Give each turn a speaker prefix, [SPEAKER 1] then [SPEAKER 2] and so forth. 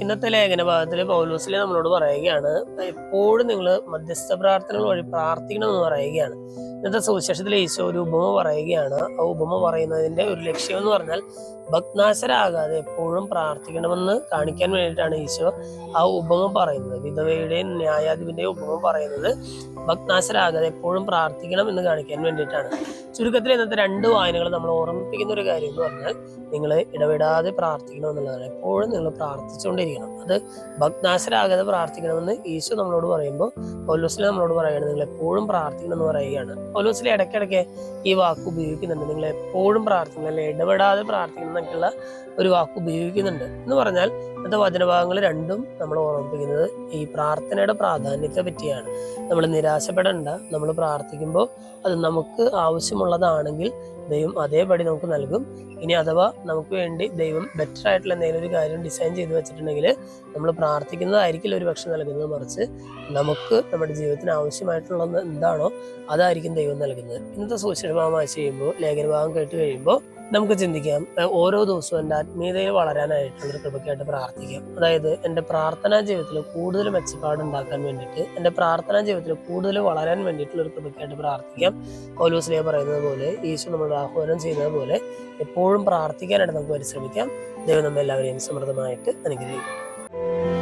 [SPEAKER 1] ഇന്നത്തെ ലേഖന ഭാഗത്തിൽ പൗലോസിലെ നമ്മളോട് പറയുകയാണ്, എപ്പോഴും നിങ്ങൾ മധ്യസ്ഥ പ്രാർത്ഥനകൾ വഴി പ്രാർത്ഥിക്കണമെന്ന് പറയുകയാണ്. ഇന്നത്തെ സുവിശേഷത്തിൽ ഈശോ ഒരു ഉപമ പറയുകയാണ്. ആ ഉപമ പറയുന്നതിന്റെ ഒരു ലക്ഷ്യം എന്ന് പറഞ്ഞാൽ ഭഗ്നാശരാകാതെ എപ്പോഴും പ്രാർത്ഥിക്കണമെന്ന് കാണിക്കാൻ വേണ്ടിയിട്ടാണ് ഈശോ ആ ഉപമ പറയുന്നത്. വിധവയുടെയും ന്യായാധിപന്റെയും ഉപമ പറയുന്നത് ഭഗ്നാശരാകാതെ എപ്പോഴും പ്രാർത്ഥിക്കണം എന്ന് കാണിക്കാൻ വേണ്ടിയിട്ടാണ്. ചുരുക്കത്തിൽ ഇന്നത്തെ 2 വായനകൾ നമ്മൾ ഓർമ്മിപ്പിക്കുന്ന ഒരു കാര്യം എന്ന് പറഞ്ഞാൽ നിങ്ങൾ ഇടവിടാതെ പ്രാർത്ഥിക്കണം എന്നുള്ളതാണ്. എപ്പോഴും നിങ്ങൾ പ്രാർത്ഥിച്ചുകൊണ്ടിരിക്കണം. അത് ഭഗ്നാശരാകാതെ പ്രാർത്ഥിക്കണമെന്ന് ഈശോ നമ്മളോട് പറയുമ്പോൾ പൗലോസിലെ നമ്മളോട് പറയുകയാണ്, നിങ്ങൾ എപ്പോഴും പ്രാർത്ഥിക്കണം എന്ന് പറയുകയാണ്. പൗലോസിലെ ഇടയ്ക്കിടയ്ക്ക് ഈ വാക്ക് ഉപയോഗിക്കുന്നുണ്ട്. നിങ്ങൾ എപ്പോഴും പ്രാർത്ഥിക്കണം, അല്ലെ ഇടപെടാതെ പ്രാർത്ഥിക്കണം എന്നൊക്കെയുള്ള ഒരു വാക്ക് ഉപയോഗിക്കുന്നുണ്ട്. എന്ന് പറഞ്ഞാൽ ഇന്നത്തെ വചനഭാഗങ്ങൾ രണ്ടും നമ്മൾ ഓർമ്മിപ്പിക്കുന്നത് ഈ പ്രാർത്ഥനയുടെ പ്രാധാന്യത്തെ പറ്റിയാണ്. നമ്മൾ നിരാശപ്പെടേണ്ട. നമ്മൾ പ്രാർത്ഥിക്കുമ്പോൾ അത് നമുക്ക് ആവശ്യമുള്ളതാണെങ്കിൽ ദൈവം അതേപടി നമുക്ക് നൽകും. ഇനി അഥവാ നമുക്ക് വേണ്ടി ദൈവം ബെറ്റർ ആയിട്ടുള്ള എന്തെങ്കിലും ഒരു കാര്യം ഡിസൈൻ ചെയ്ത് വെച്ചിട്ടുണ്ടെങ്കിൽ നമ്മൾ പ്രാർത്ഥിക്കുന്നതായിരിക്കില്ല ഒരു പക്ഷെ നൽകുന്നത്, മറിച്ച് നമുക്ക് നമ്മുടെ ജീവിതത്തിന് ആവശ്യമായിട്ടുള്ളത് എന്താണോ അതായിരിക്കും ദൈവം നൽകുന്നത്. ഇന്നത്തെ സുവിശേഷഭാഗം വായിച്ച് കഴിയുമ്പോൾ, ലേഖനഭാഗം കേട്ട് കഴിയുമ്പോൾ നമുക്ക് ചിന്തിക്കാം, ഓരോ ദിവസവും എൻ്റെ ആത്മീയതയിൽ വളരാനായിട്ടുള്ളൊരു കൃപയ്ക്കായിട്ട് പ്രാർത്ഥിക്കാം. അതായത് എൻ്റെ പ്രാർത്ഥനാ ജീവിതത്തിൽ കൂടുതൽ മെച്ചപ്പാടുണ്ടാക്കാൻ വേണ്ടിയിട്ട്, എൻ്റെ പ്രാർത്ഥനാ ജീവിതത്തിൽ കൂടുതൽ വളരാൻ വേണ്ടിയിട്ടുള്ള ഒരു കൃപയ്ക്കായിട്ട് പ്രാർത്ഥിക്കാം. പൗലോസ്ലീഹ പറയുന്നത് പോലെ, ഈശോ നമ്മളോട് ആഹ്വാനം ചെയ്യുന്നത് പോലെ എപ്പോഴും പ്രാർത്ഥിക്കാനായിട്ട് നമുക്ക് പരിശ്രമിക്കാം. ദൈവം നമ്മെ എല്ലാവരെയും സമൃദ്ധമായിട്ട് അനുഗ്രഹിക്കും.